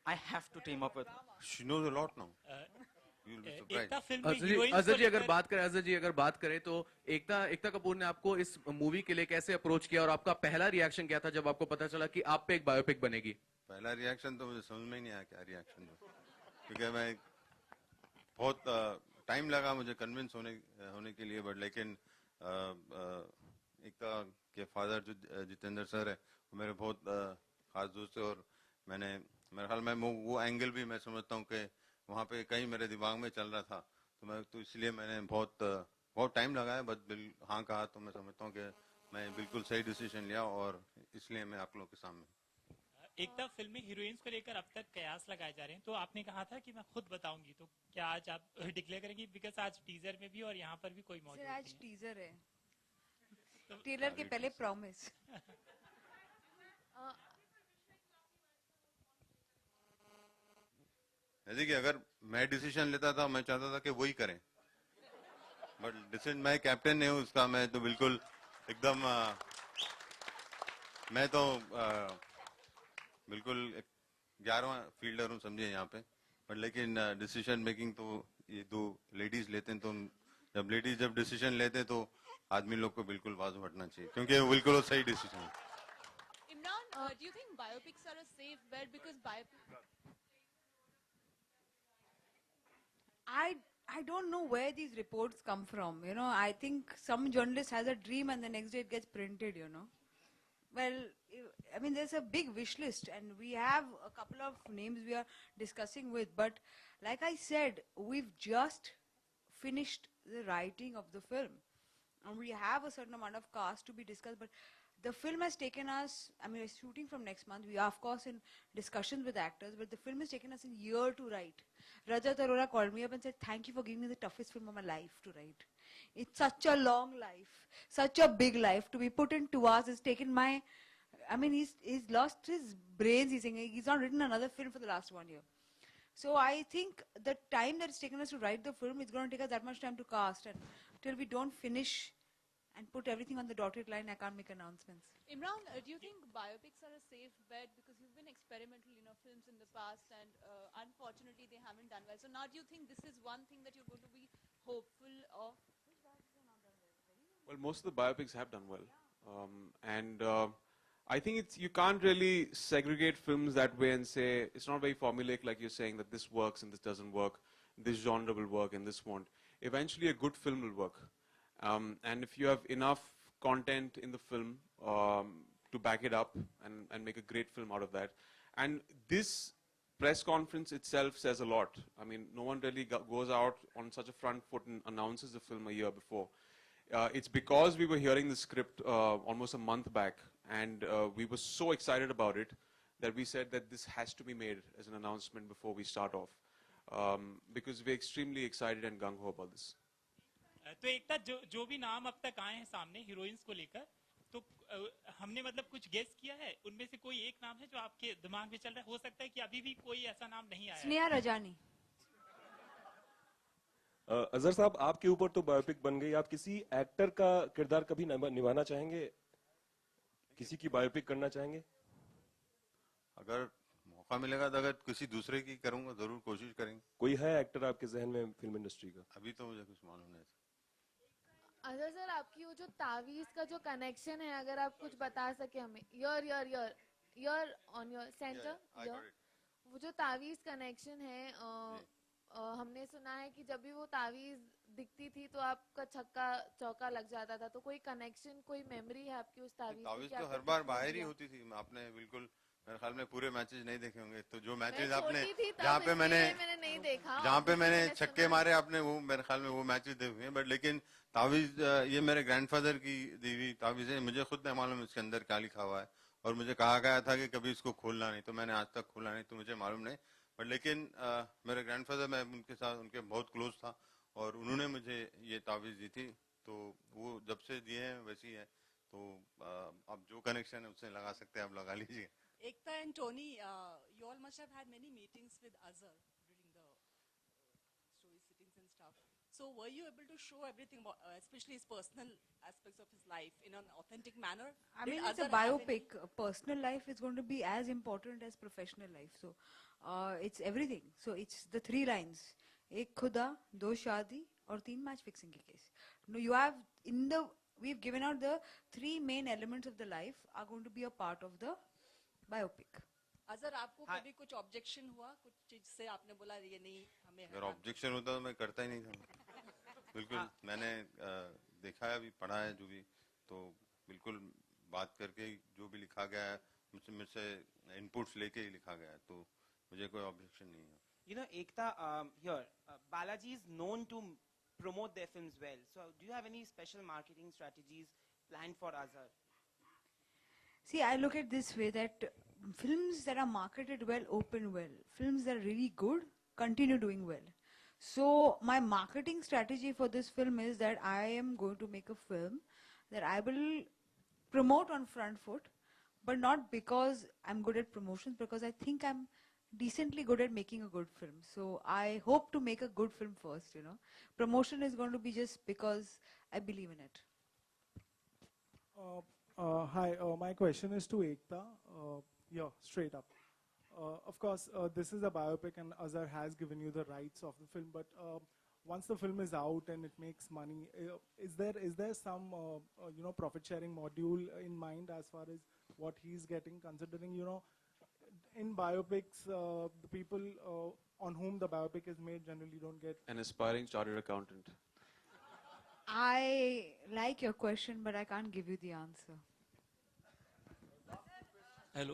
I have to team up with her. She knows a lot now. You'll be surprised. Ekta film में Ajay heroines Ajay को जी अगर लेकर बात करें अजय जी अगर बात करें तो एकता कपूर ने आपको इस मूवी के लिए कैसे अप्रोच किया और आपका पहला रिएक्शन क्या था जब आपको पता चला कि आप पे एक बायोपिक बनेगी? पहला रिएक्शन तो मुझे समझ में ही नहीं आया क्या रिएक्शन था, क्योंकि मैं बहुत टाइम लगा मुझे कन्विंस होने के लिए, बट लेकिन एकता के फादर जो जितेंद्र सर है वो मेरे बहुत खास दोस्त है, और मेरे ख्याल में वो एंगल भी मैं समझता हूँ कि वहाँ पे कहीं मेरे दिमाग में चल रहा था, तो इसलिए मैंने बहुत टाइम लगाया, बट हाँ कहा, तो मैं समझता हूँ कि मैं बिल्कुल सही डिसीजन लिया, और इसलिए मैं आप लोगों के सामने। एकता फिल्म में हीरोइंस को लेकर अब तक कयास लगाए जा रहे हैं, तो आपने कहा था कि मैं खुद बताऊंगी, तो क्या आज आप डिक्लेयर करेंगी? बिकॉज आज टीजर में भी और यहाँ पर भी कोई मौजूद नहीं है। आज टीजर है, ट्रेलर के पहले प्रॉमिस। देखिए, अगर मैं डिसीजन लेता था, मैं चाहता था कि वही करें, बट डिसीजन मैं कैप्टन नहीं हूँ उसका, मैं तो बिल्कुल एकदम मैं तो बिल्कुल 11वां फील्डर हूँ समझिए यहाँ पे, बट लेकिन डिसीजन मेकिंग तो ये दो लेडीज लेते हैं, तो जब लेडीज डिसीजन लेते हैं तो आदमी लोग को बिल्कुल बाजू हटना चाहिए, क्योंकि वो बिल्कुल सही डिसीजन है। Imran, do you think biopics are a safe bet because I don't know where these reports come from. You know, I think some journalist has a dream and the next day it gets printed, you know. Well, I mean, there's a big wish list and we have a couple of names we are discussing with. But like I said, we've just finished the writing of the film. And we have a certain amount of cast to be discussed. But the film has taken us, I mean, we're shooting from next month. We are, of course, in discussions with actors. But the film has taken us a year to write. Rajat Arora called me up and said, thank you for giving me the toughest film of my life to write. It's such a long life, such a big life to be put in 2 hours. It's taken my, I mean, he's lost his brains. He's saying he's not written another film for the last 1 year. So I think the time that it's taken us to write the film, it's going to take us that much time to cast. And till we don't finish and put everything on the dotted line, I can't make announcements. Imran, do you think biopics are a safe bet because you've been experimental, films in the past, and unfortunately they haven't done well. So now do you think this is one thing that you're going to be hopeful of? Well, most of the biopics have done well, and I think you can't really segregate films that way and say it's not very formulaic, like you're saying that this works and this doesn't work, this genre will work and this won't. Eventually, a good film will work. And if you have enough content in the film to back it up and make a great film out of that. And this press conference itself says a lot. I mean, no one really goes out on such a front foot and announces the film a year before. It's because we were hearing the script almost a month back, and we were so excited about it that we said that this has to be made as an announcement before we start off. Because we're extremely excited and gung-ho about this. तो एकता जो भी नाम अब तक आए हैं सामने heroines को लेकर, तो हमने मतलब कुछ गेस किया है, उनमें से कोई एक नाम है जो आपके दिमाग में चल रहा है? हो सकता है कि अभी भी कोई ऐसा नाम नहीं आया। स्नेहा रजानी। अजहर साहब, आपके ऊपर तो बायोपिक बन गई, आप किसी एक्टर का किरदार कभी निभाना चाहेंगे? किसी की बायोपिक करना चाहेंगे? अगर मौका मिलेगा तो अगर किसी दूसरे की करूंगा, जरूर कोशिश करेंगे। कोई है एक्टर आपके जहन में फिल्म इंडस्ट्री का? अभी तो मुझे कुछ मालूम नहीं। अजहर सर, आपकी वो जो तावीज का जो कनेक्शन है, अगर आप कुछ बता सके हमें। योर ऑन योर सेंटर, वो जो तावीज कनेक्शन है, हमने सुना है कि जब भी वो तावीज दिखती थी तो आपका छक्का चौका लग जाता था, तो कोई कनेक्शन, कोई मेमोरी है आपकी उस तावीज की? तो हर बार बाहर ही होती थी, आपने बिल्कुल मेरे ख्याल में पूरे मैचेस नहीं देखे होंगे, तो जो मैचेस आपने जहाँ पे मैंने छक्के मारे, आपने वो मेरे ख्याल में वो मैचेस देखे हैं। बट लेकिन तावीज ये मेरे ग्रैंडफादर की दी हुई तावीज है, मुझे खुद नहीं मालूम इसके अंदर क्या लिखा हुआ है, और मुझे कहा गया था कि कभी इसको खोलना नहीं, तो मैंने आज तक खोला नहीं, तो मुझे मालूम नहीं। बट लेकिन मेरे ग्रैंडफादर, मैं उनके साथ उनके बहुत क्लोज था और उन्होंने मुझे ये तावीज दी थी, तो वो जब से दिए हैं वैसी है, तो आप जो कनेक्शन है उससे लगा सकते हैं, आप लगा लीजिए। Ekta and Tony, you all must have had many meetings with Azhar during the story sittings and stuff. So were you able to show everything about, especially his personal aspects of his life in an authentic manner? I mean, it's a biopic. Personal life is going to be as important as professional life. So It's everything. So it's the 3 lines. एक खुदा, 2 शादी और 3 match fixing के case. No, you have we've given out the 3 main elements of the life are going to be a part of the biopic. Azhar आपको कभी कुछ objection हुआ कुछ चीज से आपने बोला ये नहीं हमें अगर ऑब्जेक्शन होता तो मैं करता ही नहीं था बिल्कुल मैंने देखा है अभी पढ़ा है जो भी तो बिल्कुल बात करके जो भी लिखा गया है मुझसे इनपुट्स लेके ही लिखा गया है तो मुझे कोई ऑब्जेक्शन नहीं है You know, Ekta, here, Balaji is known to promote their films well. So, do you have any special marketing strategies planned for Azhar? See, I look at this way that films that are marketed well open well. Films that are really good continue doing well. So, my marketing strategy for this film is that I am going to make a film that I will promote on front foot, but not because I'm good at promotions, because I think I'm decently good at making a good film. So I hope to make a good film first, you know. Promotion is going to be just because I believe in it. Hi, my question is to Ekta. Yeah, straight up. Of course, this is a biopic and Azhar has given you the rights of the film, but once the film is out and it makes money, is there some profit sharing module in mind as far as what he's getting, considering, you know, in biopics, the people on whom the biopic is made generally don't get... An aspiring chartered accountant. I like your question, but I can't give you the answer. Hello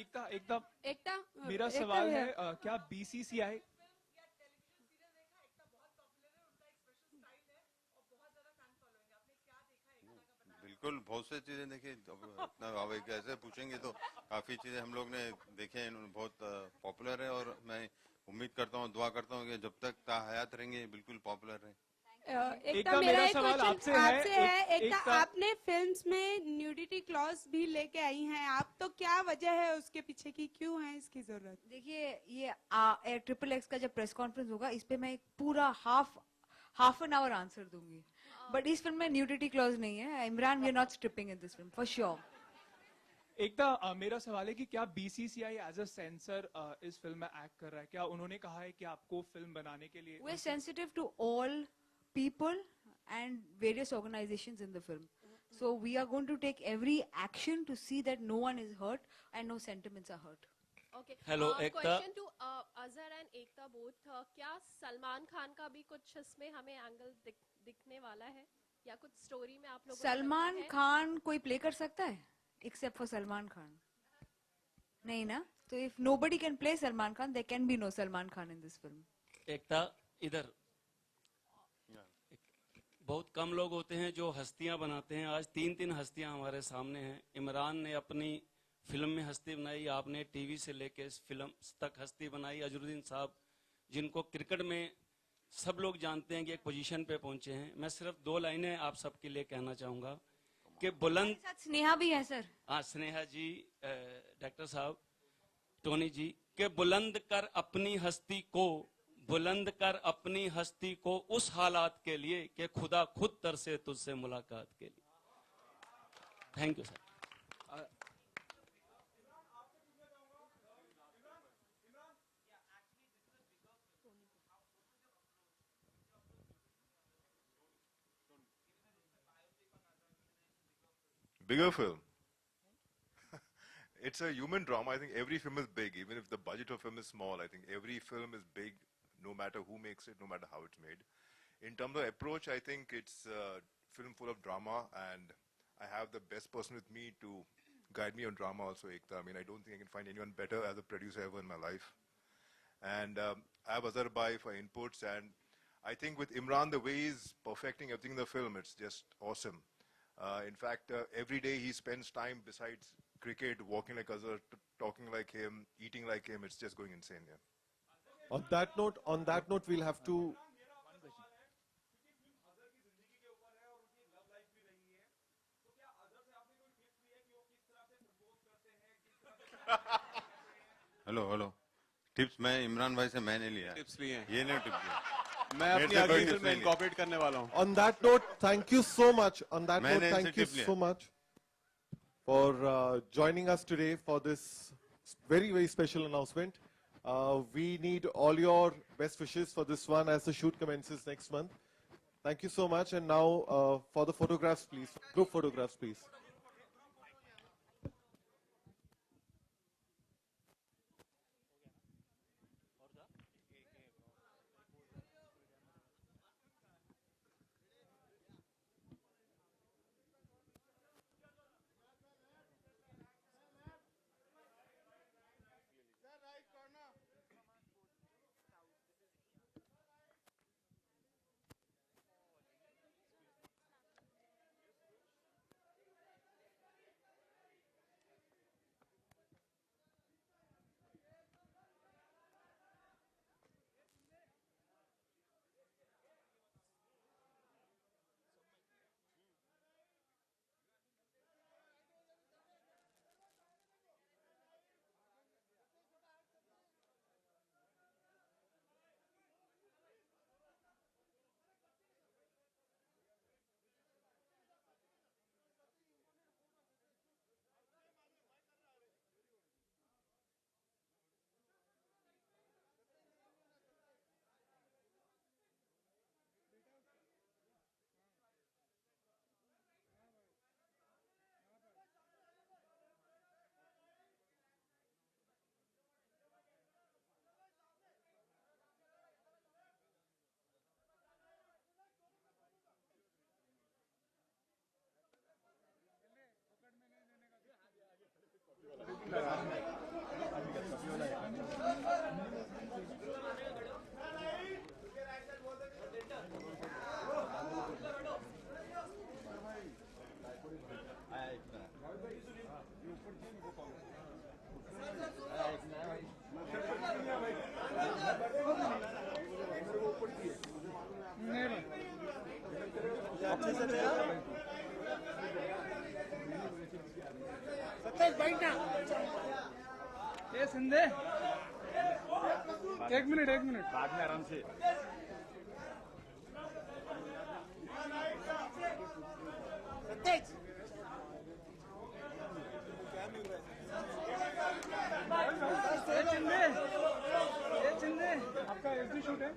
Ekta मेरा सवाल है क्या BCCI बिल्कुल बहुत से चीजें देखिए इतना अब ऐसे पूछेंगे तो काफी चीजें हम लोग ने देखे हैं इन्होंने बहुत पॉपुलर है और मैं उम्मीद करता हूँ दुआ करता हूँ कि जब तक हयात रहेंगे बिल्कुल पॉपुलर रहे एकता मेरा सवाल आपसे है एकता आपने फिल्म्स में न्यूडिटी क्लॉज भी लेके आई हैं आप तो क्या वजह है उसके पीछे की क्यों है इसकी जरूरत देखिए ये XXX का जब प्रेस कॉन्फ्रेंस होगा इस पे मैं एक पूरा हाफ एन आवर आंसर दूंगी बट इस फिल्म में न्यूडिटी क्लॉज नहीं है Imran we are not stripping in this film for sure Ekta मेरा सवाल है कि क्या बीसीसीआई एज अ सेंसर इस फिल्म में एक्ट कर रहा है क्या उन्होंने कहा है कि आपको फिल्म बनाने के लिए we are sensitive to all people and various organizations in the film. So we are going to take every action to see that no one is hurt and no sentiments are hurt. Okay. Hello, Ekta. Question to Azhar and Ekta both. क्या सलमान खान का भी कुछ इसमें हमें angle दिखने वाला है या कुछ स्टोरी में आप लोगों को सलमान खान कोई प्ले कर सकता है except for सलमान खान नहीं ना तो if nobody can play Salman Khan there can be no Salman Khan in this film. एकता इधर बहुत कम लोग होते हैं जो हस्तियां बनाते हैं आज 3 हस्तियां हमारे सामने हैं इमरान ने अपनी फिल्म में हस्ती बनाई आपने टीवी से लेके इस फिल्म तक हस्ती बनाई अजरुद्दीन साहब जिनको क्रिकेट में सब लोग जानते हैं कि एक पोजीशन पे पहुंचे हैं मैं सिर्फ 2 लाइनें आप सबके लिए कहना चाहूंगा कि बुलंद स्नेहा भी है सर हाँ स्नेहा जी डॉक्टर साहब टोनी जी के बुलंद कर अपनी हस्ती को बुलंद कर अपनी हस्ती को उस हालात के लिए कि खुदा खुद तरसे तुझसे मुलाकात के लिए thank you sir Bigger film. It's a human drama. I think every film is big, even if the budget of film is small. I think every film is big, no matter who makes it, no matter how it's made. In terms of approach, I think it's a film full of drama, and I have the best person with me to guide me on drama also, Ekta. I mean, I don't think I can find anyone better as a producer ever in my life. And I have Azhar Bhai for inputs, and I think with Imran, the way he's perfecting everything in the film, it's just awesome. In fact, every day he spends time besides cricket, walking like Azhar, talking like him, eating like him. It's just going insane, yeah. On that note, we'll have to. Hello tips मैं इमरान भाई से मैंने लिया tips लिए ये नहीं tip दिया मैं अपनी अगली फिल्म में इनकॉर्पोरेट करने वाला हूँ On that note, thank you so much. On that note, thank you so much for joining us today for this very, very special announcement. We need all your best wishes for this one as the shoot commences next month. Thank you so much. And now for the photographs, please. Group photographs, please. Satej बैठना ये संदे एक minute बाद में आराम से सतेज ये चिंदे आपका SD shoot है